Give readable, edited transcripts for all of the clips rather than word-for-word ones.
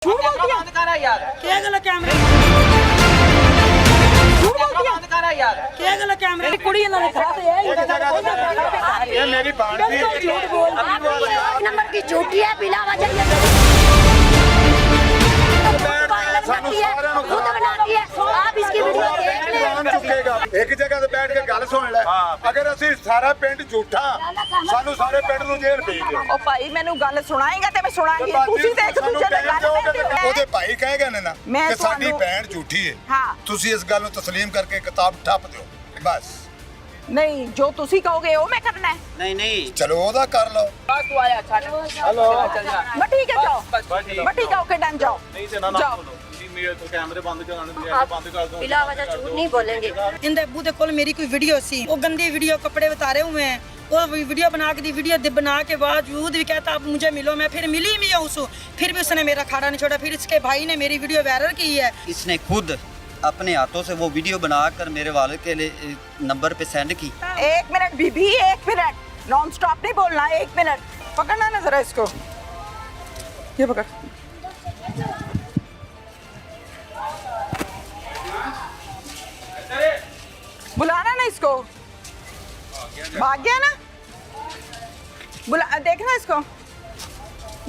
झूठ बोल दिया बंद करा यार। क्या गला कैमरा झूठ बोल दिया बंद करा यार। क्या गला कैमरा मेरी कुड़ी इन्होंने कहा तो ये मेरी भांजी झूठ बोल एक नंबर की झूठी है बिना वजह खुद बनाती है। आप इसकी वीडियो देख लें। चुकेगा एक जगह ਤੇ ਬੈਠ ਕੇ ਗੱਲ ਸੁਣ ਲੈ ਅਗਰ ਅਸੀਂ ਸਾਰਾ ਪਿੰਡ ਝੂਠਾ ਸਾਨੂੰ ਸਾਰੇ ਪਿੰਡ ਨੂੰ ਜੇਲ੍ਹ ਭੇਜ ਦਿਓ ओ भाई मैंने गल सुनाएगा ते मैं सुनाएगी ਤੁਸੀਂ ਤੇ ਇੱਕ ਦੂਜੇ ਦੇ ਗੱਲ ਉਹਦੇ ਭਾਈ ਕਹੇ ਗਏ ਨੇ ਨਾ ਮੈਂ ਕਿ ਸਾਡੀ ਤੁਹਾਨੂੰ- ਭੈਣ ਝੂਠੀ ਹੈ ਹਾਂ। ਤੁਸੀਂ ਇਸ ਗੱਲ ਨੂੰ ਤਸਲੀਮ ਕਰਕੇ ਕਿਤਾਬ ਠੱਪ ਦਿਓ ਬਸ नहीं जो तुसी कहोगे वो मैं करना है नहीं नहीं ਚਲੋ ਉਹਦਾ ਕਰ ਲਓ बस तू आया छाड़। हेलो। चल जा। मैं ठीक है जाओ बस ठीक है। मैं ठीक है ओके डन जाओ नहीं से ना जाओ। बोलो मेरे तो कैमरे बंद कराने दिया बंद कर दो बिना वजह झूठ नहीं बोलेंगे। इंदे अब्बू दे कोल मेरी कोई वीडियो सी वो गंदी वीडियो कपड़े उतारे हुए हैं वो वीडियो बना के दी वीडियो बना के बावजूद भी कहता आप मुझे मिलो मैं फिर मिली भी हूँ उसको फिर भी उसने मेरा खाड़ा नहीं छोड़ा फिर इसके भाई ने मेरी वीडियो वायरल की है। इसने खुद अपने हाथों से वो वीडियो बनाकर मेरे वालिद के लिए नंबर पे सेंड की। एक मिनट बीबी एक मिनट नॉन स्टॉप नहीं बोलना एक मिनट पकड़ना ना जरा इसको ये पकड़ बुलाना ना इसको भाग गया ना बुला देखना इसको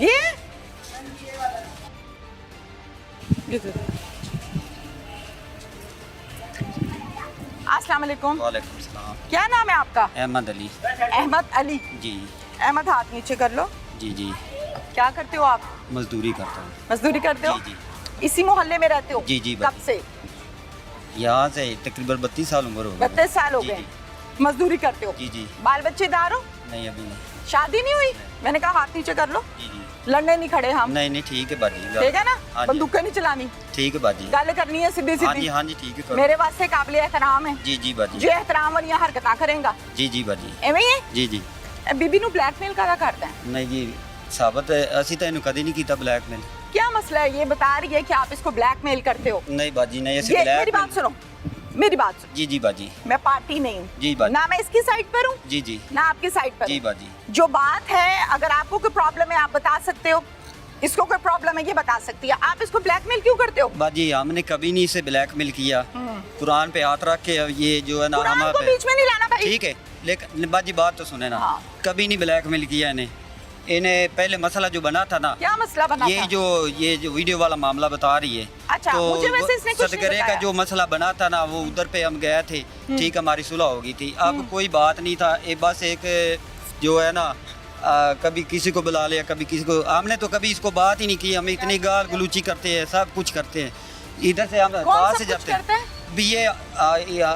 ये अस्सलाम वालेकुम वालेकुम सलाम। क्या नाम है आपका अहमद अली। अहमद अली जी अहमद हाथ नीचे कर लो जी जी क्या करते हो आप मजदूरी करता हूँ। मजदूरी करते हो जी इसी मोहल्ले में रहते हो जी, जी, कब से यहाँ से तकरीबन 32 साल उम्र हो गई। 32 साल हो जी, गए मजदूरी करते हो जी जी बाल बच्चे दार हो नहीं अभी नहीं। शादी नहीं हुई मैंने कहा हाथ नीचे कर लो जी जी लड़ने नहीं खड़े हम नहीं नहीं ठीक है बाजी। ठीक है ना हाँ जी। बंदूकें नहीं चलानी ठीक है बाजी। गल करनी है सीधी हाँ सीधी जी हाँ जी ठीक है करो। मेरे वास्ते काबिल एहतराम है जी जी बाजी। जो एहतराम वाली हरकतां करेगा जी जी बाजी। एवें ही है जी जी बीबी ਨੂੰ ब्लैकमेल करा करता है नहीं जी साबित ਅਸੀਂ ਤਾਂ ਇਹਨੂੰ ਕਦੀ ਨਹੀਂ ਕੀਤਾ ਬਲੈਕਮੇਲ। क्या मसला है ये बता रही है कि आप इसको ब्लैकमेल करते हो नहीं बाजी नहीं ऐसे ये मेरी बात सुनो मेरी बात सुनो जी जी बाजी। मैं पार्टी नहीं हूँ जी बाजी। ना मैं इसकी साइड पर हूँ जी जी ना आपकी साइड पर जी हूँ। बाजी। जो बात है अगर आपको कोई प्रॉब्लम है आप बता सकते हो इसको कोई प्रॉब्लम है ये बता सकती है आप इसको ब्लैकमेल क्यों करते हो बाजी हमने कभी नहीं इसे ब्लैकमेल किया। कुरान पे हाथ रख के ये जो है ना कुरान हमारे को बीच में नहीं लाना भाई ठीक है लेकिन बाजी बात तो सुने ना हाँ। कभी नहीं ब्लैकमेल किया इन्हें पहले मसला जो बना था ना क्या मसला बना ये था? जो वीडियो वाला मामला बता रही है अच्छा, मुझे वैसे इसने कुछ नहीं सदगरे का बताया। जो मसला बना था ना वो उधर पे हम गए थे ठीक हमारी सुलह हो गई थी अब कोई बात नहीं था ये बस एक जो है ना कभी किसी को बुला लिया कभी किसी को हमने तो कभी इसको बात ही नहीं की हम इतनी गाल गलूची करते हैं सब कुछ करते हैं इधर से हम कौन बाहर सब से कुछ जाते करते हैं? भी ये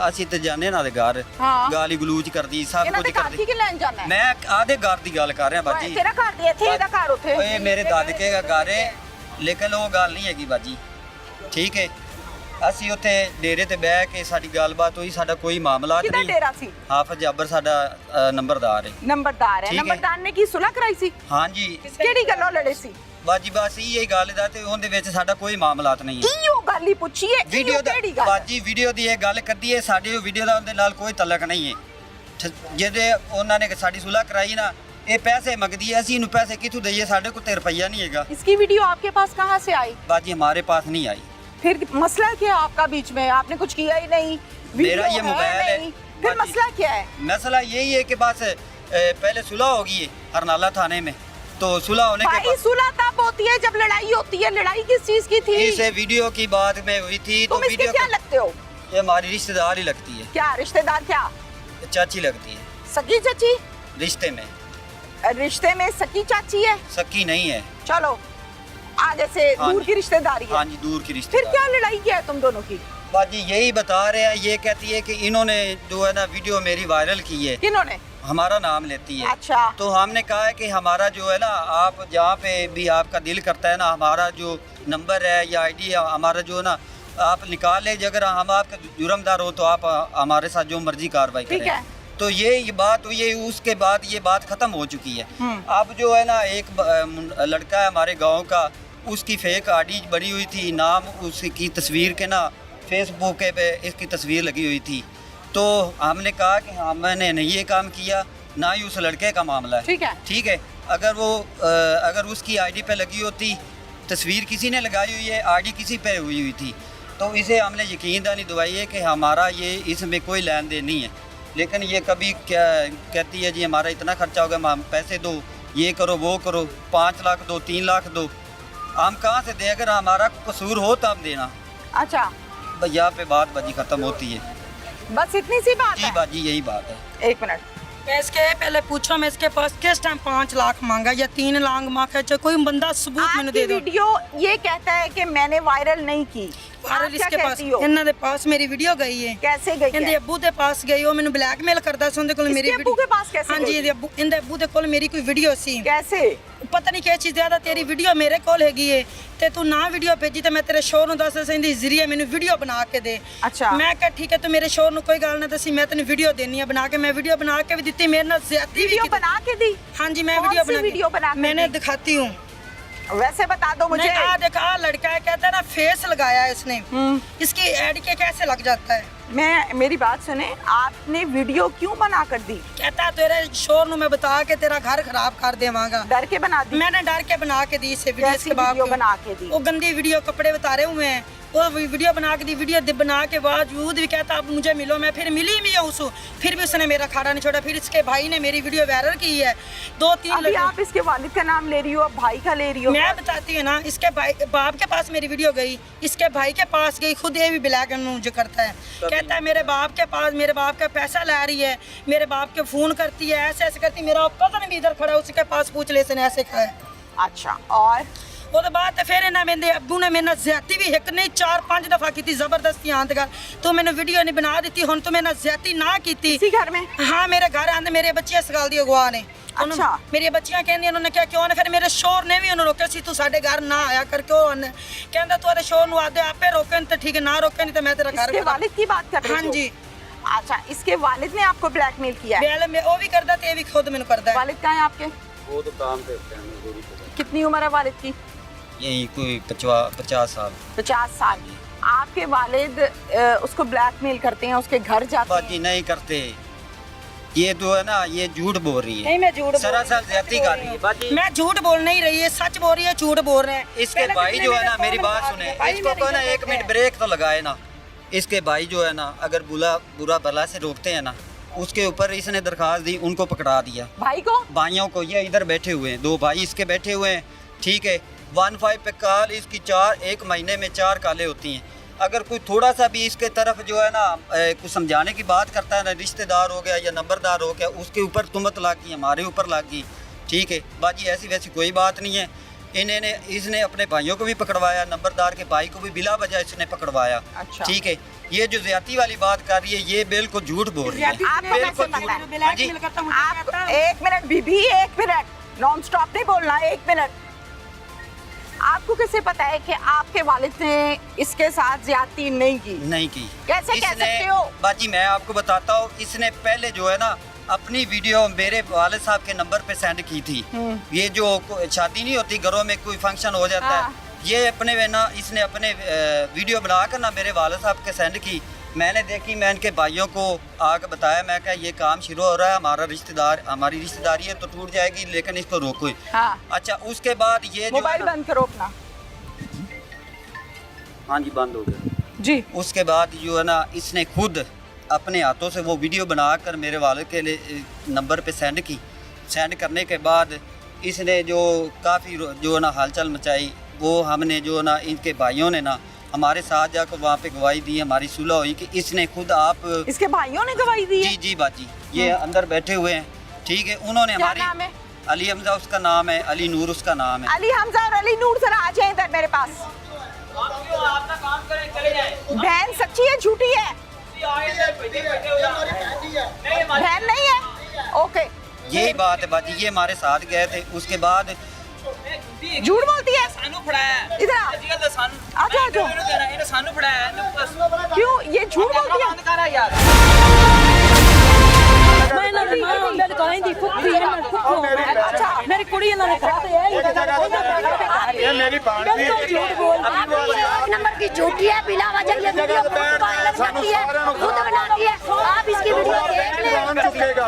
ਅਸੀਂ ਤੇ ਜਾਣੇ ਨਾ ਦੇ ਘਰ हाँ। ਗਾਲੀ ਗਲੂਚ ਕਰਦੀ ਸਭ ਇਹਨਾਂ ਕੁਝ ਦੇ ਘਰ ਕਰਦੀ ਕੀ ਲੈਣ ਜਾਣਾ ਹੈ ਮੈਂ ਆਦੇ ਘਰ ਦੀ ਗੱਲ ਕਰ ਰਿਹਾ ਬਾਜੀ ਤੇਰਾ ਘਰ ਦੇ ਇੱਥੇ ਇਹਦਾ ਘਰ ਉੱਥੇ ਓਏ ਮੇਰੇ ਦਾਦਕੇ ਦਾ ਘਰ ਹੈ ਲੇਕਿਨ ਉਹ ਗੱਲ ਨਹੀਂ ਹੈਗੀ ਬਾਜੀ ਠੀਕ ਹੈ ਅਸੀਂ ਉੱਥੇ ਡੇਰੇ ਤੇ ਬਹਿ ਕੇ ਸਾਡੀ ਗੱਲਬਾਤ ਹੋਈ ਸਾਡਾ ਕੋਈ ਮਾਮਲਾ ਕਿਹਦਾ ਨਹੀਂ ਡੇਰਾ ਸੀ ਹਾਫਿਜ਼ ਜਾਬਰ ਸਾਡਾ ਨੰਬਰਦਾਰ ਹੈ ਨੰਬਰਦਾਰ ਹੈ ਠੀਕ ਹੈ। ਨੰਬਰਦਾਰ ਨੇ ਕੀ ਸੁਲਹ ਕਰਾਈ ਸੀ ਹਾਂਜੀ ਕਿਹੜੀ ਗੱਲੋਂ ਲੜੇ ਸੀ ਬਾਜੀ ਬਸ ਇਹ ਗੱਲ ਦਾ ਤੇ ਉਹਦੇ ਵਿੱਚ ਸਾਡਾ ਕੋਈ ਮਾਮਲਾਤ ਨਹੀਂ ਹੈ ਕੀ ਉਹ ਗੱਲ ਹੀ ਪੁੱਛੀ ਹੈ ਵੀਡੀਓ ਦਾ ਕਿਹੜੀ ਗੱਲ ਬਾਜੀ ਵੀਡੀਓ ਦੀ ਇਹ ਗੱਲ ਕਰਦੀ ਹੈ ਸਾਡੇ ਵੀਡੀਓ ਦਾ ਉਹਦੇ ਨਾਲ ਕੋਈ ਤਲਕ ਨਹੀਂ ਹੈ ਜਿਹਦੇ ਉਹਨਾਂ ਨੇ ਸਾਡੀ ਸੁਲਹ ਕਰਾਈ ਨਾ ਇਹ ਪੈਸੇ ਮੰਗਦੀ ਹੈ ਅਸੀਂ ਇਹਨੂੰ ਪੈਸੇ ਕਿੱਥੋਂ ਦਈਏ ਸਾਡੇ ਕੋਲ ਤੇ ਰੁਪਈਆ ਨਹੀਂ ਹੈਗਾ इसकी वीडियो आपके पास कहाँ से आई बाजी हमारे पास नहीं आई फिर मसला क्या है आपका बीच में आपने कुछ किया ही नहीं वीडियो मेरा ये मोबाइल है। नहीं। फिर बाजी। मसला क्या है मसला यही है कि बस पहले सुलह होगी है हरनाला थाने में तो सुलह होने के भाई बाद सुलह तब होती है जब लड़ाई होती है लड़ाई किस चीज की थी इस वीडियो की बात में हुई थी तो तुम इसके वीडियो क्या लगते हो ये हमारी रिश्तेदार ही लगती है क्या रिश्तेदार क्या चाची लगती है सगी चाची रिश्ते में रिश्ते में सगी चाची है सकी नहीं है चलो आगे से हाँ दूर जी। की रिश्तेदारी है हाँ जी दूर की फिर रिश्तेदार क्या लड़ाई क्या है तुम दोनों की बाजी यही बता रहे हैं ये कहती है कि इन्होंने जो है ना वीडियो मेरी वायरल की है किन्होंने हमारा नाम लेती है अच्छा तो हमने कहा है कि हमारा जो है ना आप जहाँ पे भी आपका दिल करता है ना हमारा जो नंबर है या आईडी है हमारा जो है ना आप निकाल ले अगर हम आपके जुर्मदार हो तो आप हमारे साथ जो मर्जी कार्रवाई ठीक करें है। तो ये बात हुई है उसके बाद ये बात ख़त्म हो चुकी है अब जो है ना एक लड़का है हमारे गांव का उसकी फेक आईडी बनी हुई थी नाम उसकी तस्वीर के ना फेसबुक पे इसकी तस्वीर लगी हुई थी तो हमने कहा कि हमने नहीं ये काम किया ना ही उस लड़के का मामला है ठीक है ठीक है अगर वो अगर उसकी आईडी पे लगी होती तस्वीर किसी ने लगाई हुई है, आईडी किसी पे हुई थी, तो इसे हमने यकीन दहानी दिलवाई है कि हमारा ये इसमें कोई लेन देन नहीं है। लेकिन ये कभी क्या कहती है जी हमारा इतना खर्चा होगा, हम पैसे दो, ये करो वो करो, 5 लाख दो, 3 लाख दो, हम कहाँ से दें? अगर हमारा कसूर हो तब देना। अच्छा, भैया पे बात बाजी ख़त्म होती है। बस इतनी सी बात जी है। बाजी यही बात है। 1 मिनट, मैं इसके पहले पूछो, मैं इसके पास किस टाइम 5 लाख मांगा या 3 लाख मांगा, चाहे कोई बंदा सबूत मैंने आपकी दे दो। वीडियो ये कहता है कि मैंने वायरल नहीं की। आप वायरल क्या इसके पास, कहती हो? इन्हों दे पास मेरी वीडियो गई है। कैसे गई इनके है? अब्बू दे पास गई, वो मैंने ब्लैकमेल करदा सी, उनदे कोल मेरी इसके अब्बू के पास कैसे हाँ जी, गई? इनके अब्बू दे कोल मेरी कोई वीडियो सी, कैसे? पता नहीं क्या चीज़ ज़्यादा तेरी वीडियो मेरे कोल हैगी है, ते तू ना वीडियो भेजी ते मैं तेरे शोर ਨੂੰ ਦੱਸ ਇੰਦੀ ਜ਼ਰੀਏ ਮੈਨੂੰ ਵੀਡੀਓ ਬਣਾ ਕੇ ਦੇ। अच्छा, ਮੈਂ ਕਿਹਾ ਠੀਕ ਹੈ, ਤੂੰ ਮੇਰੇ ਸ਼ੋਰ ਨੂੰ ਕੋਈ ਗੱਲ ਨਾ ਦੱਸੀ, ਮੈਂ ਤੈਨੂੰ ਵੀਡੀਓ ਦੇਣੀ ਹੈ ਬਣਾ ਕੇ। ਮੈਂ ਵੀਡੀਓ बना के भी ਦਿੱਤੀ, ਮੇਰੇ ਨਾਲ ਜ਼ਿਆਦਤੀ भी वीडियो की। बना के दी? हाँ जी, मैं कौन वीडियो सी बना वीडियो बना के मैंने दी? दिखाती हूँ। वैसे बता दो मुझे। आ देखा, आ लड़का है, कहता है ना फेस लगाया है इसने, इसकी ऐड के कैसे लग जाता है? मेरी बात सुने, आपने वीडियो क्यों बना कर दी? कहता है तेरे शोर ਨੂੰ मैं बता के तेरा घर खराब कर देवांगा। डर के बना दी? मैंने डर के बना के दी इसे वीडियो। कैसी इसके बाप वीडियो को- बना के दी? वो गंदी वीडियो, कपड़े उतारे हुए हैं, वो वीडियो बना के दी। वीडियो बना के बावजूद भी कहता अब मुझे मिलो। मैं फिर मिली भी हूँ उसको, फिर भी उसने मेरा खाड़ा नहीं छोड़ा। फिर इसके भाई ने मेरी वीडियो वायरल की है। 2-3 अभी आप इसके वालिद का नाम ले रही हो, अब भाई का ले रही हो। मैं बताती हूँ ना, इसके भाई बाप के पास मेरी वीडियो गई, इसके भाई के पास गई, खुद ये भी ब्लैक एंड मुझे करता है। कहता है मेरे बाप के पास, मेरे बाप का पैसा ला रही है, मेरे बाप के फोन करती है, ऐसे ऐसे करती है। मेरा कजन भी इधर खड़ा है, उसके पास पूछ ले, इसने ऐसे कहा है। अच्छा, और ਉਹਦੇ ਬਾਅਦ ਤੇ ਫਿਰ ਇਹਨਾਂ ਮੇਰੇ ਅੱਬੂ ਨੇ ਮੇਰੇ ਨਾਲ ਜ਼ਿਆਦਤੀ ਵੀ ਇੱਕ ਨਹੀਂ 4-5 ਦਫਾ ਕੀਤੀ, ਜ਼ਬਰਦਸਤੀ ਆਂਦ ਕਰ ਤੂੰ ਮੈਨੂੰ ਵੀਡੀਓ ਨਹੀਂ ਬਣਾ ਦਿੱਤੀ, ਹੁਣ ਤੂੰ ਮੇਰੇ ਨਾਲ ਜ਼ਿਆਦਤੀ ਨਾ ਕੀਤੀ। इसी घर में? ਹਾਂ, ਮੇਰੇ ਘਰ ਆਂਦੇ, ਮੇਰੇ ਬੱਚੇ ਇਸ ਗੱਲ ਦੀ ਅਗਵਾ ਨੇ। ਅੱਛਾ। ਮੇਰੀਆਂ ਬੱਚੀਆਂ ਕਹਿੰਦੀਆਂ, ਉਹਨਾਂ ਨੇ ਕਿਹਾ ਕਿਉਂ ਨੇ? ਫਿਰ ਮੇਰੇ ਸ਼ੋਰ ਨੇ ਵੀ ਉਹਨੂੰ ਰੋਕਿਆ ਸੀ, ਤੂੰ ਸਾਡੇ ਘਰ ਨਾ ਆਇਆ ਕਰ। ਕਿਉਂ ਉਹਨੇ ਕਹਿੰਦਾ ਤੂੰ ਉਹਦੇ ਸ਼ੋਰ ਨੂੰ ਆਦੇ ਆਪੇ ਰੋਕਣ ਤੇ ठीक है, ना रोके नहीं तो मैं तेरा घर इसके वालिद की बात कर रहे हो? हाँ जी। अच्छा, इसके वालिद ने आपको ब्लैकमेल किया है? बेल में वो भी करदा ते ये भी खुद मैंने करदा है। वालिद कहाँ है आपके? वो तो काम करते हैं मजदूरी पे। कितनी उम्र है वालिद की? यही कोई 50 साल। 50 साल। आपके वालिद उसको ब्लैकमेल करते हैं, उसके घर जाते बाजी हैं? नहीं करते, ये तो है ना, ये झूठ बोल रही है। नहीं, मैं झूठ बोल सरासर रही हूँ, ज्यादती कर रही है बाजी। मैं झूठ बोल नहीं रही है, सच बोल रही है, झूठ बोल रहे हैं। इसके पहले भाई किसी जो ने है ना, मेरे मेरी फोन बात में सुने, भाई इसको मेरी को ना इज्जत 1 मिनट है। ब्रेक तो लगाए ना। इसके भाई जो है ना, अगर बुरा भला से रोकते हैं ना, उसके ऊपर इसने दरखास्त दी, उनको पकड़ा दिया। भाई को? भाइयों को, ये इधर बैठे हुए हैं, 2 भाई इसके बैठे हुए हैं, ठीक है। 15 पे कॉल इसकी 1 महीने में 4 कॉलें होती हैं। अगर कोई थोड़ा सा भी इसके तरफ जो है ना कुछ समझाने की बात करता है ना, रिश्तेदार हो गया या नंबरदार हो गया, उसके ऊपर तुमत लाग गई, हमारे ऊपर लाग गई, ठीक है बाजी। ऐसी वैसी कोई बात नहीं है। इसने अपने भाइयों को भी पकड़वाया, नंबरदार के भाई को भी बिला वजह इसने पकड़वाया, अच्छा। ठीक है। ये जो ज्यादती वाली बात कर रही है, ये बिल्कुल झूठ बोल रही है, आपको बिल्कुल कैसे पता है? झूठ। हाँ जी। आप 1 मिनट बीबी, 1 मिनट, नॉन स्टॉप नहीं बोलना, 1 मिनट। आपको कैसे पता है कि आपके वालिद ने इसके साथ ज्यादती नहीं की? नहीं की। कैसे कह इसने- सकते हो? बाजी मैं आपको बताता हूँ, इसने पहले जो है ना अपनी वीडियो मेरे वालिद साहब के नंबर पे सेंड की थी। ये जो शादी नहीं होती, घरों में कोई फंक्शन हो जाता हाँ। है, ये अपने वे ना, इसने अपने वीडियो बनाकर ना मेरे वालिद साहब के सेंड की। मैंने देखी, मैं इनके भाइयों को आके बताया, मैं कहा ये काम शुरू हो रहा है, हमारी रिश्तेदारी है तो टूट जाएगी, लेकिन इसको रोको। हाँ। अच्छा, उसके बाद ये जो मोबाइल है ना- बंद करो अपना। हाँ जी, बंद हो गया जी। उसके बाद जो है ना, इसने खुद अपने हाथों से वो वीडियो बनाकर मेरे वालिद के लिए नंबर पे सेंड की। सेंड करने के बाद इसने जो काफ़ी जो है ना हलचल मचाई, वो हमने जो है ना, इनके भाइयों ने ना हमारे साथ जाकर वहाँ पे गवाही दी, हमारी सुलह हुई कि इसने खुद आप इसके भाइयों ने गवाही दी है? जी जी बाजी, ये अंदर बैठे हुए हैं, ठीक है। उन्होंने क्या हमारी नाम है? अली हमजा उसका नाम है, अली नूर उसका नाम है। अली हमजा और अली नूर, जरा आ जाए इधर मेरे पास। बहन सच्ची है झूठी है? बहन नहीं है? ओके। यही बात है बाजी, ये हमारे साथ गए थे। उसके बाद झूठ बोलती है? ਸਾਨੂੰ ਫੜਾਇਆ इधर आ। ਜੀ ਗੱਲ ਸਾਨੂੰ आ जाओ, आ जाओ। ਇਹਨੂੰ ਦੇਣਾ, ਇਹਨੇ ਸਾਨੂੰ ਫੜਾਇਆ, ਇਹਨੂੰ ਬਸ क्यों ये झूठ बोलती है? ਬੰਦ ਕਰ ਯਾਰ। ਮੈਂ ਇਹਨਾਂ ਦੀ ਮਾਂ ਮੈਂ ਲਗਾਈ ਦੀ ਫੁੱਫੀ ਇਹਨਾਂ ਦੀ ਫੁੱਫੋ अच्छा। ਮੇਰੀ ਕੁੜੀ ਇਹਨਾਂ ਨੇ ਖਾਤੇ ਹੈ ਇੱਕ ਜਗ੍ਹਾ ਤੇ ਬੈਠ ਕੇ, ਇਹ ਮੇਰੀ ਬਾਣੀ ਦੀ झूठ बोल आप ये 1 नंबर की झूठी है, बिना वजह ये वीडियो वायरल करती है, खुद बनाती है। आप इसकी वीडियो देख ले। कौन चुकेगा?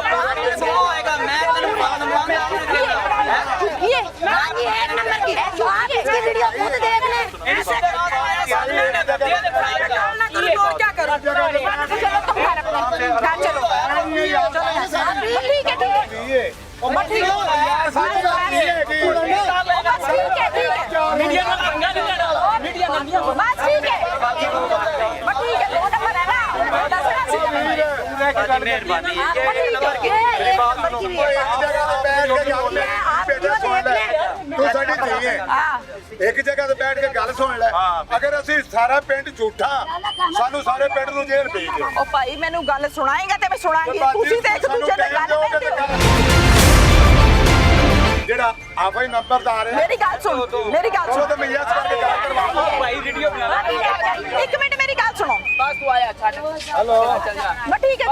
ਜੋ ਹੋਏਗਾ मैं ਤੈਨੂੰ ਬਾਅਦ में ये हाँ जी, 1 नंबर की। आप इसकी वीडियो वीडियो खुद देख ले। इनसे कहा था सामने ने दिया ने खराब करो और क्या करो? चलो तुम घर अपने घर चलो ठीक है मीडिया में पंगा नहीं लेना मीडिया में बस ठीक है ठीक है 2 नंबर है ना मेहरबानी ਤੂੰ ਸਾਡੀ ਧੀ ਹੈ ਇੱਕ ਜਗ੍ਹਾ ਤੇ ਬੈਠ ਕੇ ਗੱਲ ਸੁਣ ਲੈ ਅਗਰ ਅਸੀਂ ਸਾਰਾ ਪਿੰਡ ਝੂਠਾ ਸਾਨੂੰ ਸਾਰੇ ਪਿੰਡ ਨੂੰ ਜੇਲ੍ਹ ਭੇਜ ਦਿਓ ਉਹ ਭਾਈ ਮੈਨੂੰ ਗੱਲ ਸੁਣਾਏਗਾ ਤੇ ਮੈਂ ਸੁਣਾਂਗੀ ਤੁਸੀਂ ਤੇ ਇੱਕ ਦੂਜੇ ਦੇ ਗੱਲ ਪੈਂਦੇ ਹੋ ਜਿਹੜਾ ਆਵਾਂ ਹੀ ਨੰਬਰਦਾਰ ਹੈ ਮੇਰੀ ਗੱਲ ਸੁਣ ਮੇਰੀ ਗੱਲ ਉਹ ਸੁਣ ਤਾਂ ਮੈਂ ਯਾਦ ਕਰਕੇ ਗੱਲ ਕਰਵਾਵਾਂ भाई वीडियो बना ਇੱਕ ਮਿੰਟ ਮੇਰੀ ਗੱਲ ਸੁਣੋ बस तू आया छाड़ हेलो चल जा मैं ठीक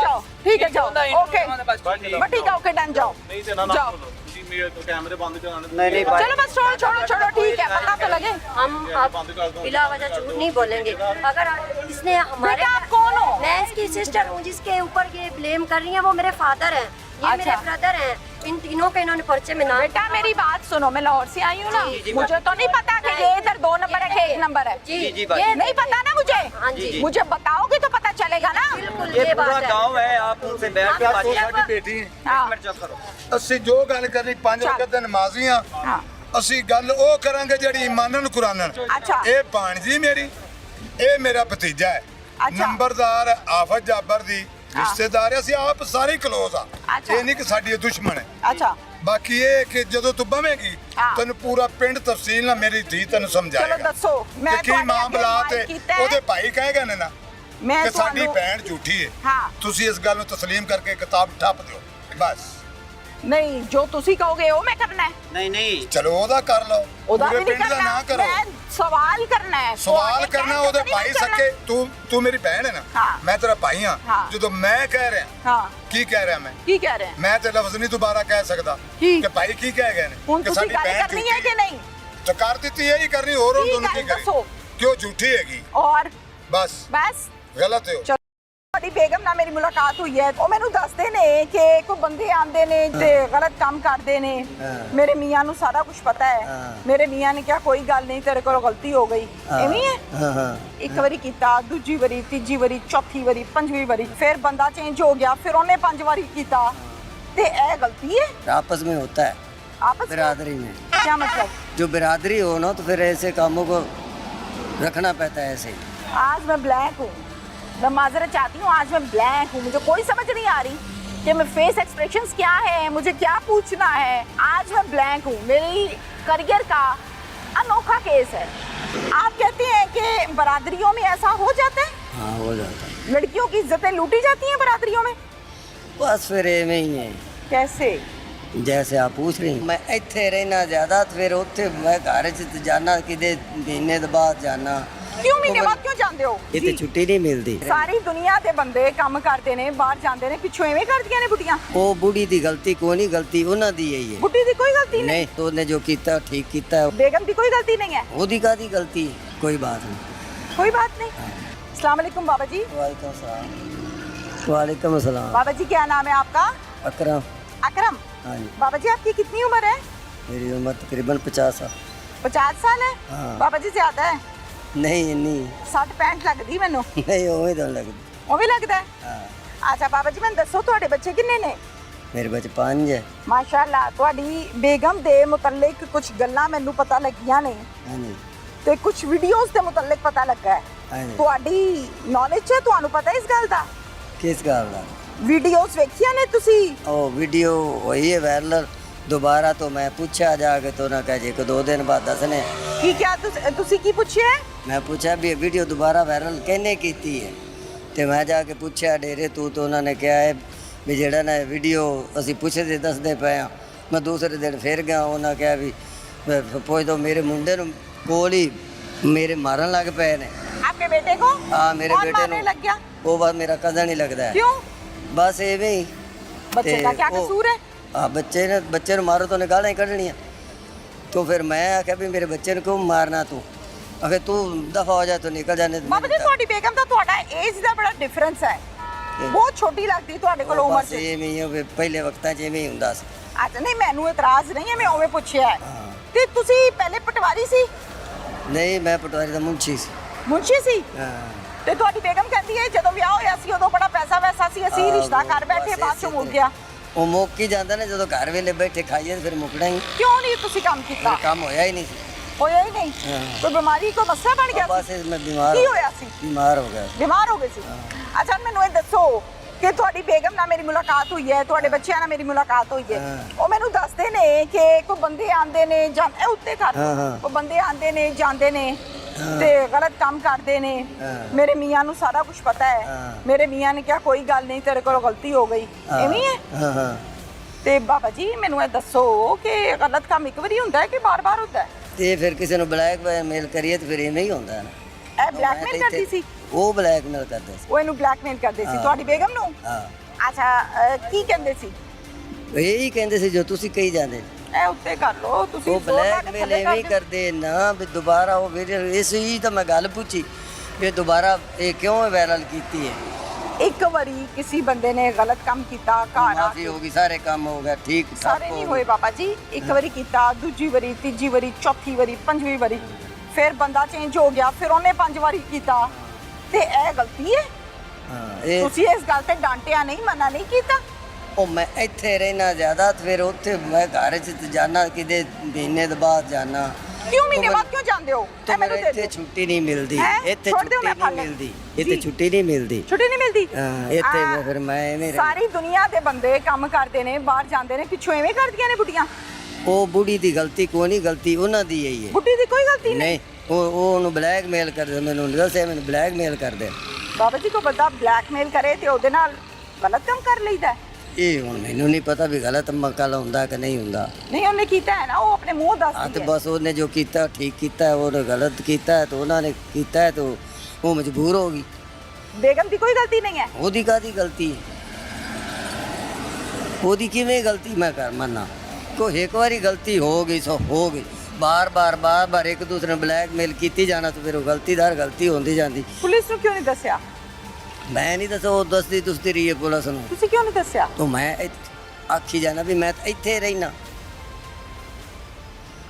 है जाओ ओके बस ठीक है मैं ठीक है ओके डन जाओ नहीं देना ना जाओ जी मेरे तो कैमरे बंद कराने नहीं चलो बस छोड़ो ठीक है पता तो लगे हम अब बिला वजह झूठ नहीं बोलेंगे। अगर इसने हमारे बेटा, आप कौन हो? मैं इसकी सिस्टर हूँ जिसके ऊपर ये ब्लेम कर रही है, वो मेरे फादर हैं, ये मेरे अच्छा। ब्रदर हैं। इन तीनों के इन्होंने पर्चे में नाम बेटा मेरी बात सुनो मैं लाहौर से आई हूँ ना मुझे तो नहीं पता कि ये इधर 2 नंबर है कि 1 नंबर है जी जी, भाई। ये नहीं पता ना मुझे हाँ जी मुझे बताओगे तो पता चलेगा ना बिल्कुल ये ये पूरा बात है। गांव है आप उनसे बैठ के ਤੂੰ बातचीत ਸਾਡੀ ਬੇਟੀ ਹੈ हाँ चुप करो ਅਸੀਂ ਜੋ ਗੱਲ ਕਰਨੀ 5 ਵਕਤ ਦੇ ਨਮਾਜ਼ੀ ਆ हाँ ਅਸੀਂ ਗੱਲ ਉਹ ਕਰਾਂਗੇ ਜਿਹੜੀ ਮੰਨਣ ਕੁਰਾਨਣ अच्छा ਇਹ ਭਾਣਜੀ ਮੇਰੀ ਇਹ ਮੇਰਾ ਭਤੀਜਾ ਹੈ ਅੱਛਾ। ਨੰਬਰਦਾਰ ਆਫਤ ਜਾਬਰ ਦੀ ਰਿਸ਼ਤੇਦਾਰ ਹੈ, ਅਸੀਂ ਆਪ ਸਾਰੇ ਕਲੋਜ਼ ਆ ਅੱਛਾ। ਇਹ ਨਹੀਂ ਕਿ ਸਾਡੀ ਦੁਸ਼ਮਣ ਹੈ अच्छा ਬਾਕੀ ਇਹ ਕਿ ਜਦੋਂ ਤੂੰ ਬਵੇਂਗੀ ਹਾਂ। ਤੈਨੂੰ ਪੂਰਾ ਪਿੰਡ ਤਫਸੀਲ ਨਾਲ ਮੇਰੀ ਧੀ ਤੈਨੂੰ चलो ਸਮਝਾਏਗਾ दसो मैं ਕਿ ਕੀ ਤੁਹਾਡੇ ਅੱਗੇ ਮਾਮਲਾ ਤੇ ਮਾਈਕ ਕੀਤਾ ਹੈ। ਉਹਦੇ ਭਾਈ ਕਹੇਗਾ ਨੇ ਨਾ मैं ਕਿ ਸਾਡੀ ਤੁਹਾਨੂੰ- ਭੈਣ ਝੂਠੀ ਹੈ ਹਾਂ ਤੁਸੀਂ ਇਸ ਗੱਲ ਨੂੰ ਤਸਲੀਮ ਕਰਕੇ ਕਿਤਾਬ ਠੱਪ ਦਿਓ ਬਸ नहीं जो तुसी कहोगे वो मैं करना है नहीं नहीं ਚਲੋ ਉਹਦਾ ਕਰ ਲਓ ਉਹਦਾ ਪੂਰੇ ਵੀ ਨਹੀਂ ਪਿੰਡ ਦਾ करना ਨਾ ਕਰੋ मैं सवाल करना है ਸਵਾਲ ਤੁਹਾਡੇ ਕਰਨਾ ਕਹਿਣ ਉਹਦੇ ਤੋਂ ਨਹੀਂ ਭਾਈ ਮੈਂ ਕਰਨਾ। ਸਕੇ ਤੂੰ ਮੇਰੀ ਭੈਣ ਹੈ ਨਾ ਹਾਂ। ਮੈਂ ਤੇਰਾ ਭਾਈ ਹਾਂ। ਹਾਂ ਜਦੋਂ ਮੈਂ ਕਹਿ ਰਿਹਾ हाँ ਕੀ ਕਹਿ ਰਿਹਾ ਮੈਂ की कह रहे हैं ਮੈਂ ਤੇ ਲਫ਼ਜ਼ ਨਹੀਂ ਦੁਬਾਰਾ ਕਹਿ ਸਕਦਾ ਕੀ? ਕਿ ਭਾਈ ਕੀ ਕਹਿ ਗਏ ਨੇ ਹੁਣ ਕਿ ਤੁਸੀਂ ਸਾਡੀ ਗੱਲ ਭੈਣ ਕਰਨੀ है ਝੂਠੀ कि नहीं ਤਾਂ ਕਰ ਦਿੱਤੀ ਇਹੀ ਕਰਨੀ ਹੋਰ ਕੀ ਦੋਨੋਂ ਕੀ ਗੱਲ ਦੱਸੋ? ਕਰੇ ਕਿਉਂ ਝੂਠੀ ਹੈਗੀ और ਬਸ बस ਗਲਤ ਹੋ ਤੁਹਾਡੀ ਬੇਗਮ ਨਾਲ ਮੇਰੀ ਮੁਲਾਕਾਤ ਹੋਈ ਹੈ ਉਹ ਮੈਨੂੰ ਦੱਸਦੇ ਨੇ ਕਿ ਕੋਈ ਬੰਦੇ ਆਂਦੇ ਨੇ ਤੇ ਗਲਤ ਕੰਮ ਕਰਦੇ ਨੇ ਮੇਰੇ ਮੀਆਂ ਨੂੰ ਸਾਰਾ ਕੁਝ ਪਤਾ ਹੈ ਮੇਰੇ ਮੀਆਂ ਨੇ ਕਿਹਾ ਕੋਈ ਗੱਲ ਨਹੀਂ ਤੇਰੇ ਕੋਲ ਗਲਤੀ ਹੋ ਗਈ ਐਵੇਂ ਹੈ ਇੱਕ ਵਾਰੀ ਕੀਤਾ ਦੂਜੀ ਵਾਰੀ ਤੀਜੀ ਵਾਰੀ ਚੌਥੀ ਵਾਰੀ ਪੰਜਵੀਂ ਵਾਰੀ ਫਿਰ ਬੰਦਾ ਚੇਂਜ ਹੋ ਗਿਆ ਫਿਰ ਉਹਨੇ 5 ਵਾਰੀ ਕੀਤਾ ਤੇ ਇਹ ਗਲਤੀ ਹੈ आपस में होता है आपस में बिरादरी में क्या मतलब जो बिरादरी हो ना तो फिर ऐसे कामों को रखना पड़ता है ऐसे ही आज मैं ब्लैक हूँ मैं माजरत चाहती हूँ आज मैं ब्लैक हूँ मुझे कोई समझ नहीं आ रही कि मैं फेस एक्सप्रेशंस क्या है मुझे क्या पूछना है आज मैं ब्लैक हूँ मेरी करियर का अनोखा केस है आप कहते हैं कि बरादरियों में ऐसा हो जाता है हाँ हो जाता है लड़कियों की इज्जतें लूटी जाती हैं बरादरियों में बस फिर एवं ही है कैसे जैसे आप पूछ रही हैं। मैं इतने रहना ज़्यादा तो फिर उत्थे मैं घर च जाना कि महीने के बाद जाना क्यों महीने बाद क्यों जाते हो ये तो छुट्टी नहीं मिलती सारी दुनिया ਦੇ ਬੰਦੇ ਕੰਮ ਕਰਦੇ ਨੇ ਬਾਹਰ ਜਾਂਦੇ ਨੇ ਪਿੱਛੋਂ ਐਵੇਂ ਕਰਦੀਆਂ ਨੇ ਬੁੱਢੀਆਂ वो बूढ़ी की गलती कोई नहीं गलती उन्होंने दी है ये ਬੁੱਢੀ ਦੀ ਕੋਈ ਗਲਤੀ ਨਹੀਂ नहीं तो उन्हें जो किया ठीक किया है बेगम की कोई गलती नहीं है ओदी का दी गलती है कोई बात नहीं कोई बात नहीं अस्सलाम वालेकुम बाबा जी वालेकुम सलाम वालेकुम सलाम बाबा जी क्या नाम है आपका अकरम अकरम हाँ जी बाबा जी आपकी कितनी उम्र है मेरी उम्र तकरीबन 50 साल 50 साल है हाँ। बाबा जी ज्यादा है नहीं नहीं 60-65 ਲੱਗਦੀ ਮੈਨੂੰ नहीं उम्मीद नहीं लगती ਉਹ ਵੀ ਲੱਗਦਾ ਹੈ हाँ ਅੱਛਾ ਬਾਬਾ ਜੀ ਮੈਨੂੰ ਦੱਸੋ ਤੁਹਾਡੇ ਬੱਚੇ ਕਿੰਨੇ ਨੇ मेरे बच्चे 5 है ਮਾਸ਼ਾਅੱਲਾ ਤੁਹਾਡੀ ਬੇਗਮ ਦੇ ਮੁਤਲਕ ਕੁਝ ਗੱਲਾਂ ਮੈਨੂੰ ਪਤਾ ਲੱਗੀਆਂ ਨੇ हाँ जी ਤੇ ਕੁਝ ਵੀਡੀਓਜ਼ ਦੇ ਮੁਤਲਕ ਪਤਾ ਲੱਗਾ ਹੈ हाँ जी ਤੁਹਾਡੀ ਨੌਲੇਜ ਹੈ ਤੁਹਾਨੂੰ ਪਤਾ ਇਸ ਗੱਲ ਦਾ किस गल का ਵੀਡੀਓਜ਼ ਵੇਖੀਆਂ ਨੇ ਤੁਸੀਂ ओ वीडियो वही है वायरल दोबारा तो मैं पूछा जाके तो ना कह जी 1-2 दिन बाद दसने ਕੀ ਕਿਹਾ ਤੁਸੀਂ ਕੀ ਪੁੱਛਿਆ ਹੈ मैं पूछा भी ये वीडियो दोबारा वायरल कहने की है तो मैं जाके पूछा डेरे तू तो उन्होंने कहा है भी जेड़ा ना वीडियो असी पूछते दसते पे हाँ मैं दूसरे दिन फिर गया उन्होंने कहा भी पुछ दो मेरे मुंडे कोल ही मेरे मारन लग पे ने आपके बेटे को हाँ मेरे कौन बेटे मारने लग गया वो बस मेरा कजन ही लगता है क्यों बस एवं ही बच्चे का क्या वो- कसूर है हाँ बच्चे ने मारो तो गालां ही कढ़नियाँ तो फिर मैं आख्या भी मेरे बच्चे को क्यों मारना तू अगर तू दफा हो जा तो निकल जाने दे। ਬਾਬਾ ਜੀ ਤੁਹਾਡੀ ਬੇਗਮ ਦਾ ਤੁਹਾਡਾ ਏਜ ਦਾ ਬੜਾ ਡਿਫਰੈਂਸ ਹੈ ਬਹੁਤ ਛੋਟੀ ਲੱਗਦੀ ਤੁਹਾਡੇ ਕੋਲ ਉਮਰ बस ਚ एवं ही होवे, पहले वक्तां च एवं ही हुंदा सी ਅੱਛਾ ਨਹੀਂ ਮੈਨੂੰ ਇਤਰਾਜ਼ ਨਹੀਂ ਹੈ ਮੈਂ ਉਵੇਂ ਪੁੱਛਿਆ ਹੈ हाँ ਤੇ ਤੁਸੀਂ ਪਹਿਲੇ ਪਟਵਾਰੀ ਸੀ ਨਹੀਂ ਮੈਂ ਪਟਵਾਰੀ ਦਾ ਮੁੰਸ਼ੀ ਸੀ। ਮੁੰਸ਼ੀ ਸੀ ਹਾਂ ਤੇ ਤੁਹਾਡੀ ਬੇਗਮ ਕਹਿੰਦੀ ਹੈ ਜਦੋਂ ਵਿਆਹ ਹੋਇਆ ਸੀ ਉਦੋਂ ਬੜਾ ਪੈਸਾ ਵੈਸਾ ਸੀ, ਅਸੀਂ ਰਿਸ਼ਤਾ ਕਰ ਬੈਠੇ, ਬਸ ਬਾਅਦ ਚੋਂ ਇਸੇ ਮੁੱਕ ਗਿਆ। ਉਹ ਮੁੱਕ ਹੀ ਜਾਂਦਾ ਨੇ ਜਦੋਂ ਘਰ ਵੇਲੇ ਬੈਠੇ ਖਾਈਏ ਫਿਰ ਮੁੱਕਣਾ ਹੀ। ਕਿਉਂ ਨਹੀਂ ਤੁਸੀਂ ਕੰਮ ਕੀਤਾ? ਫਿਰ ਕੰਮ ਹੋਇਆ ਹੀ ਨਹੀਂ ਸੀ। ਹੋਇਆ ਹੀ ਨਹੀਂ? ਹਾਂ। ਕੋਈ ਬਿਮਾਰੀ, ਕੋਈ ਮਸਲਾ ਬਣ ਗਿਆ ਬਸ ਸੀ? ਮੈਂ ਬਿਮਾਰ ਕੀ ਹੋਇਆ ਸੀ? ਬਿਮਾਰ ਹੋ ਗਿਆ। ਬਿਮਾਰ ਹੋ ਗਏ ਸੀ? ਅੱਛਾ ਮੈਨੂੰ ਇਹ ਦੱਸੋ ਕਿ ਤੁਹਾਡੀ ਬੇਗਮ ਨਾਲ ਮੇਰੀ ਮੁਲਾਕਾਤ ਹੋਈ ਹੈ, ਤੁਹਾਡੇ ਬੱਚਿਆਂ ਨਾਲ ਮੇਰੀ ਮੁਲਾਕਾਤ ਹੋਈ ਹੈ, ਉਹ ਮੈਨੂੰ ਦੱਸਦੇ ਨੇ ਕਿ ਕੋਈ ਬੰਦੇ ਆਂਦੇ ਨੇ ਜਾਂਦੇ ਉੱਤੇ ਕਰ, ਕੋਈ ਬੰਦੇ ਆਂਦੇ ਨੇ ਜਾਂਦੇ ਨੇ ਤੇ ਗਲਤ ਕੰਮ ਕਰਦੇ ਨੇ। ਮੇਰੇ ਮੀਆਂ ਨੂੰ ਸਾਰਾ ਕੁਝ ਪਤਾ ਹੈ। ਮੇਰੇ ਮੀਆਂ ਨੇ ਕਿਹਾ ਕੋਈ ਗੱਲ ਨਹੀਂ, ਤੇਰੇ ਕੋਲ ਗਲਤੀ ਹੋ ਗਈ, ਐਵੇਂ ਹੈ? ਹਾਂ ਹਾਂ ਤੇ ਬਾਬਾ ਜੀ ਮੈਨੂੰ ਇਹ ਦੱਸੋ ਕਿ ਗਲਤ ਕੰਮ ਇੱਕ ਵਾਰੀ ਹੁੰਦਾ ਹੈ ਕਿ ਬਾਰ-ਬਾਰ ਹੁੰਦਾ ਹੈ? ਤੇ ਫਿਰ ਕਿਸੇ ਨੂੰ ਬਲੈਕਮੇਲ ਕਰੀਏ ਤੇ ਫਿਰ ਐਵੇਂ ਹੀ ਹੁੰਦਾ ਨਾ। ਇਹ ਬਲੈਕਮੇਲ ਕਰਦੀ ਸੀ? ਉਹ ਬਲੈਕਮੇਲ ਕਰਦਾ ਸੀ। ਉਹ ਇਹਨੂੰ ਬਲੈਕਮੇਲ ਕਰਦੇ ਸੀ ਤੁਹਾਡੀ ਬੇਗਮ ਨੂੰ? ਹਾਂ ਅੱਛਾ ਕੀ ਕਹਿੰਦੇ ਸੀ? ਇਹੀ ਕਹਿੰਦੇ ਸੀ ਜੋ ਤੁਸੀਂ ਕਹੀ ਜਾਂਦੇ। ਇਹ ਉੱਤੇ ਕਰ ਲੋ ਤੁਸੀਂ, ਉਹ ਜ਼ੋਰ ਲਾ ਕੇ ਬਲੈਕਮੇਲ ਥੱਲੇ ਐਵੇਂ ਹੀ ਕਰ ਕਰਦੇ ਨਾ ਵੀ ਦੁਬਾਰਾ ਉਹ ਵੀਡੀਓ ਇਸ ਹੀ ਤਾਂ ਮੈਂ ਗੱਲ ਪੁੱਛੀ ਵੀ ਦੁਬਾਰਾ ਇਹ ਕਿਉਂ ਵਾਇਰਲ ਕੀਤੀ ਹੈ। ਦਿਓ। ਇੱਕ ਵਾਰੀ ਕਿਸੇ ਬੰਦੇ ਨੇ ਗਲਤ ਕੰਮ ਕੀਤਾ, ਘਰ ਆ ਮਾਫੀ ਕੇ ਹੋ ਗਈ, ਸਾਰੇ ਕੰਮ ਹੋ ਗਿਆ ਠੀਕ ਸਭ ਸਾਰੇ ਨਹੀਂ ਹੋਏ ਬਾਬਾ ਜੀ। ਇੱਕ ਵਾਰੀ ਕੀਤਾ, ਦੂਜੀ ਵਾਰੀ, ਤੀਜੀ ਵਾਰੀ, ਚੌਥੀ ਵਾਰੀ, ਪੰਜਵੀਂ ਵਾਰੀ, ਫਿਰ ਬੰਦਾ ਚੇਂਜ ਹੋ ਗਿਆ, ਫਿਰ ਉਹਨੇ 5 ਵਾਰੀ ਕੀਤਾ ਤੇ ਇਹ ਗਲਤੀ ਹੈ? ਹਾਂ ਇਹ ਤੁਸੀਂ ਇਸ ਗੱਲ ਤੇ ਡਾਂਟਿਆ ਨਹੀਂ, ਮਨਾ ਨਹੀਂ ਕੀਤਾ? ਉਹ ਮੈਂ ਇੱਥੇ ਰਹਿਣਾ ਜ਼ਿਆਦਾ ਤੇ ਫਿਰ ਉੱਥੇ ਮੈਂ ਘਰ 'ਚ ਜਾਣਾ ਕਿਤੇ ਮਹੀਨੇ ਦੇ ਬਾਅਦ ਜਾਣਾ। ਕਿਉਂ ਮਹੀਨੇ ਬਾਅਦ ਕਿਉਂ ਜਾਂਦੇ ਹੋ? ਤੇ ਇਹ ਮੈਨੂੰ ਮੇਰੇ ਦੇ ਇੱਥੇ ਦਿਓ। ਛੁੱਟੀ ਨਹੀਂ ਮਿਲਦੀ, ਹੈਂ? ਇੱਥੇ ਛੋੜ ਛੁੱਟੀ ਦਿਓ, ਮੈਂ ਨਹੀਂ ਫੜ ਲੈ। ਮਿਲਦੀ, ਇੱਥੇ ਜੀ। ਛੁੱਟੀ ਨਹੀਂ ਮਿਲਦੀ। ਛੁੱਟੀ ਨਹੀਂ ਮਿਲਦੀ? ਹਾਂ ਇੱਥੇ ਹਾਂ। ਫਿਰ ਮੈਂ ਐਵੇਂ ਸਾਰੀ ਦੁਨੀਆ ਦੇ ਬੰਦੇ ਕੰਮ ਕਰਦੇ ਨੇ, ਬਾਹਰ ਜਾਂਦੇ ਨੇ, ਪਿੱਛੋਂ ਐਵੇਂ ਕਰਦੀਆਂ ਨੇ ਬੁੱਢੀਆਂ? ਉਹ ਬੁੜੀ ਦੀ ਗਲਤੀ ਕੋਈ ਨਹੀਂ, ਗਲਤੀ ਉਹਨਾਂ ਦੀ ਹੀ ਹੈ। ਬੁੱਢੀ ਦੀ ਕੋਈ ਗਲਤੀ ਨਹੀਂ? ਨਹੀਂ ਉਹ ਉਹਨੂੰ ਬਲੈਕਮੇਲ ਕਰਦੇ, ਮੈਨੂੰ ਨਹੀਂ ਦੱਸਿਆ, ਮੈਨੂੰ ਬਲੈਕਮੇਲ ਕਰਦੇ। ਬਾਬਾ ਜੀ, ਕੋਈ ਬੰਦਾ ਬਲੈਕਮੇਲ ਕਰੇ ਤੇ ਉਹਦੇ ਨਾਲ ਗਲਤ ਕੰਮ ਕਰ ਲਈਦਾ ਹੈ? ਇਹ ਹੁਣ ਮੈਨੂੰ ਨਹੀਂ ਪਤਾ ਵੀ ਗਲਤ ਮਕਲ ਹੁੰਦਾ ਕਿ ਨਹੀਂ ਹੁੰਦਾ। ਨਹੀਂ ਉਹਨੇ ਕੀਤਾ ਹੈ ਨਾ, ਉਹ ਆਪਣੇ ਮੂੰਹ ਹਾਂ ਦੱਸਦੀ ਤੇ ਹੈ। ਬਸ ਉਹਨੇ ਜੋ ਕੀਤਾ ਠੀਕ ਕੀਤਾ, ਉਹਨੇ ਗਲਤ ਕੀਤਾ ਤਾਂ ਉਹਨਾਂ ਨੇ ਕੀਤਾ ਤਾਂ ਉਹ ਮਜਬੂਰ ਹੋ ਗਈ। ਬੇਗਮ ਦੀ ਕੋਈ ਗਲਤੀ ਨਹੀਂ ਹੈ? ਉਹਦੀ ਕਾਹਦੀ ਗਲਤੀ ਹੈ? ਉਹਦੀ ਕਿਵੇਂ ਗਲਤੀ ਮੈਂ ਕਰ ਮੰਨਾਂ? ਕੋਈ ਇੱਕ ਵਾਰੀ ਗਲਤੀ ਹੋ ਗਈ ਸੋ ਹੋ ਗਈ, ਬਾਰ-ਬਾਰ ਇੱਕ ਦੂਸਰੇ ਨੂੰ ਬਲੈਕਮੇਲ ਕੀਤੀ ਜਾਣਾ ਤਾਂ ਫਿਰ ਉਹ ਗਲਤੀਦਾਰ ਗਲਤੀ ਹੁੰਦੀ ਜਾਂਦੀ। ਪੁਲਿਸ ਨੂੰ ਕਿਉਂ ਨਹੀਂ ਦੱਸਿਆ? ਮੈਂ ਨਹੀਂ ਦੱਸੋ, ਉਹ ਦੱਸਦੀ ਤੁਸਦੀ ਰਹੀ ਹੈ ਪੁਲਿਸ ਨੂੰ। ਤੁਸੀਂ ਕਿਉਂ ਨਹੀਂ ਦੱਸਿਆ? ਤਾਂ ਮੈਂ ਆਖੀ ਜਾਣਾ ਵੀ ਮੈਂ ਤਾਂ ਇੱਥੇ ਰਹਿਣਾ,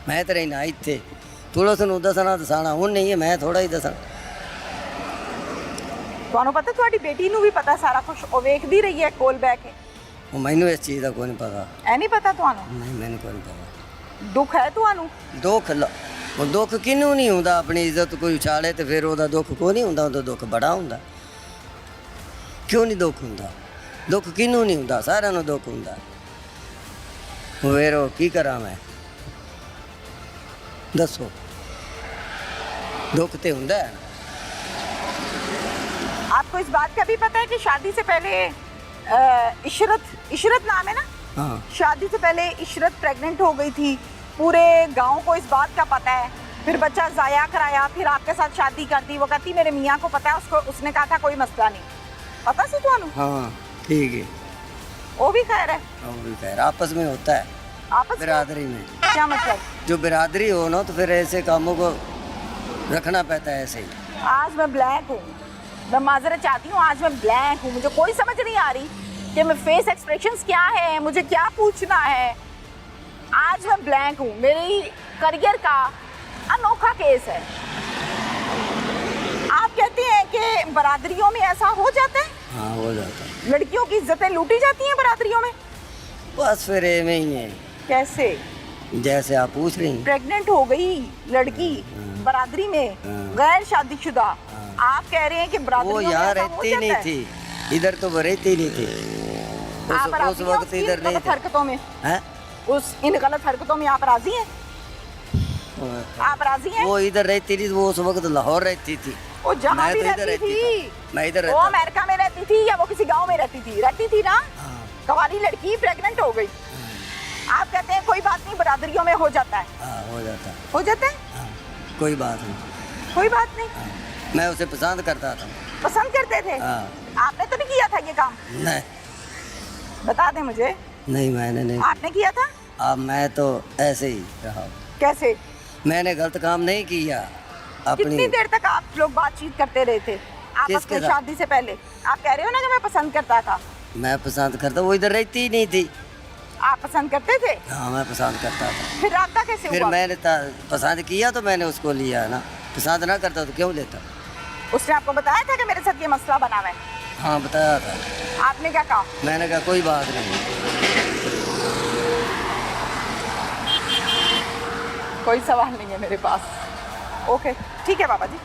ਮੈਂ ਤਾਂ ਰਹਿਣਾ ਇੱਥੇ। ਪੁਲਿਸ ਨੂੰ ਦੱਸਣਾ ਹੁਣ ਨਹੀਂ ਹੈ, ਮੈਂ ਥੋੜਾ ਹੀ ਦੱਸਣਾ। ਤੁਹਾਨੂੰ ਪਤਾ ਤੁਹਾਡੀ ਬੇਟੀ ਨੂੰ ਵੀ ਪਤਾ ਸਾਰਾ ਕੁਝ, ਉਹ ਵੇਖਦੀ ਰਹੀ ਹੈ ਕੋਲ ਬੈ ਕੇ? ਉਹ ਮੈਨੂੰ ਇਸ ਚੀਜ਼ ਦਾ ਕੋਈ ਨਹੀਂ ਪਤਾ। ਐ ਨਹੀਂ ਪਤਾ ਤੁਹਾਨੂੰ? ਨਹੀਂ ਮੈਨੂੰ ਕੋਈ ਨਹੀਂ ਪਤਾ। ਦੁੱਖ ਹੈ ਤੁਹਾਨੂੰ? ਉਹ ਦੁੱਖ ਕਿਹਨੂੰ ਨਹੀਂ ਹੁੰਦਾ? ਆਪਣੀ ਇੱਜ਼ਤ ਕੋਈ ਉਛਾਲੇ ਤੇ ਫਿਰ ਉਹਦਾ ਦੁੱਖ ਕੋਈ ਨਹੀਂ ਹੁੰਦਾ, ਉਹਦਾ ਦੁੱਖ ਬੜਾ ਹੁੰਦਾ। ਕਿਉਂ ਨਹੀਂ ਦੁੱਖ ਹੁੰਦਾ? ਦੁੱਖ ਕਿਹਨੂੰ ਨਹੀਂ ਹੁੰਦਾ? ਸਾਰਿਆਂ ਨੂੰ ਦੁੱਖ ਹੁੰਦਾ। ਵੇਰੋ ਕੀ ਕਰਾਂ ਮੈਂ, ਦੱਸੋ? ਦੁੱਖ ਤੇ ਹੁੰਦਾ है। आपको इस बात का भी पता है कि शादी से पहले इशरत नाम है ना? हाँ शादी से पहले इशरत प्रेग्नेंट हो गई थी, पूरे गांव को इस बात का पता है, फिर बच्चा जाया कराया, फिर आपके साथ शादी कर दी। वो कहती मेरे मियाँ को पता है, उसको उसने कहा था कोई मसला नहीं। पता सी तुहानू? हाँ ठीक है। वो भी खैर है, वो भी खैर आपस में होता है, आपस में? बिरादरी में। क्या मतलब? जो बिरादरी हो ना तो फिर ऐसे कामों को रखना पड़ता है ऐसे ही। आज मैं ब्लैक हूँ, मैं माजरत चाहती हूँ, आज मैं ब्लैक हूँ, मुझे कोई समझ नहीं आ रही कि मैं फेस एक्सप्रेशंस क्या है, मुझे क्या पूछना है। आज मैं ब्लैक हूँ, मेरी करियर का अनोखा केस है। आप कहते हैं कि बरादरियों में ऐसा हो जाता है? हाँ हो जाता है। लड़कियों की इज्जतें लूटी जाती हैं बरादरियों में? बस फिर एवं ही है कैसे? जैसे आप पूछ रही हैं। प्रेग्नेंट हो गई लड़की बरादरी में, गैर शादीशुदा, आप कह रहे हैं कि वो बरादरियों में यहाँ ऐसा हो रहती जाता नहीं है? थी, इधर तो वो रहती नहीं थी। आप उस राजी हैं वक्त उसकी इधर नहीं गलत थे। हरकतों में? हैं? इन गलत हरकतों में आप राजी हैं? आप राजी हैं? वो इधर रहती थी, वो उस वक्त लाहौर रहती थी। वो जहाँ मैं भी तो इधर रहती रहती थी, था। मैं इधर वो रहता था। अमेरिका में रहती थी या वो किसी गांव में रहती थी? रहती थी ना। कवारी लड़की प्रेग्नेंट हो गई, आप कहते हैं कोई बात नहीं, बरादरियों में हो जाता है। हाँ हो जाता है। हो जाता है, हाँ, कोई बात नहीं। कोई बात नहीं। मैं उसे पसंद करता था। पसंद करते थे? हाँ। आपने तो नहीं किया था ये काम? नहीं बता दें मुझे। नहीं मैंने नहीं। आपने किया था? अब मैं तो ऐसे ही रहा। कैसे? मैंने गलत काम नहीं किया। कितनी अपनी देर तक आप लोग बातचीत करते रहे थे आपस किसके में साथ? शादी से पहले? आप कह रहे हो ना कि मैं पसंद करता था। मैं पसंद करता, वो इधर रहती ही नहीं थी। आप पसंद करते थे? हाँ मैं पसंद करता था। फिर रास्ता कैसे फिर हुआ? मैंने पसंद किया तो मैंने उसको लिया ना, पसंद ना करता तो क्यों लेता। उसने आपको बताया था कि मेरे साथ ये मसला बना हुआ है? हाँ बताया था। आपने क्या कहा? मैंने कहा कोई बात नहीं। कोई सवाल नहीं है मेरे पास। ओके ठीक है बाबा जी,